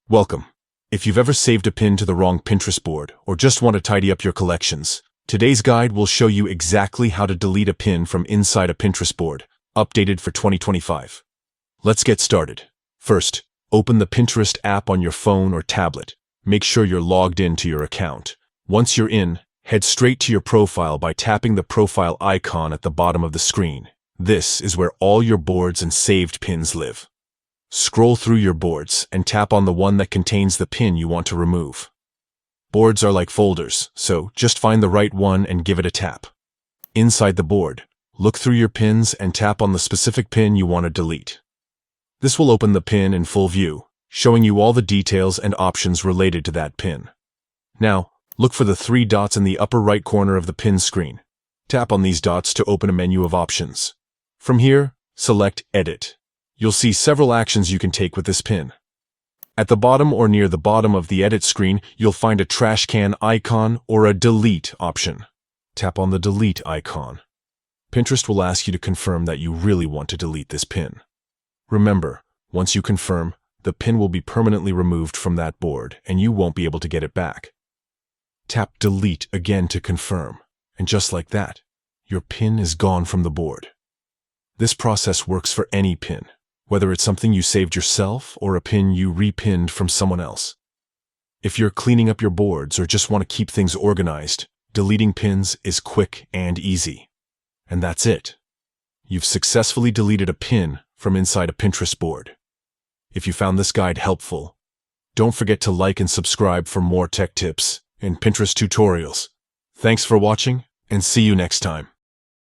Welcome. If you've ever saved a pin to the wrong Pinterest board or just want to tidy up your collections, today's guide will show you exactly how to delete a pin from inside a Pinterest board, updated for 2025. Let's get started. First, open the Pinterest app on your phone or tablet. Make sure you're logged into your account. Once you're in, head straight to your profile by tapping the profile icon at the bottom of the screen. This is where all your boards and saved pins live. Scroll through your boards and tap on the one that contains the pin you want to remove. Boards are like folders, so just find the right one and give it a tap. Inside the board, look through your pins and tap on the specific pin you want to delete. This will open the pin in full view, showing you all the details and options related to that pin. Now, look for the three dots in the upper right corner of the pin screen. Tap on these dots to open a menu of options. From here, select Edit. You'll see several actions you can take with this pin. At the bottom or near the bottom of the edit screen, you'll find a trash can icon or a delete option. Tap on the delete icon. Pinterest will ask you to confirm that you really want to delete this pin. Remember, once you confirm, the pin will be permanently removed from that board and you won't be able to get it back. Tap delete again to confirm, and just like that, your pin is gone from the board. This process works for any pin, whether it's something you saved yourself or a pin you repinned from someone else. If you're cleaning up your boards or just want to keep things organized, deleting pins is quick and easy. And that's it. You've successfully deleted a pin from inside a Pinterest board. If you found this guide helpful, don't forget to like and subscribe for more tech tips and Pinterest tutorials. Thanks for watching, and see you next time.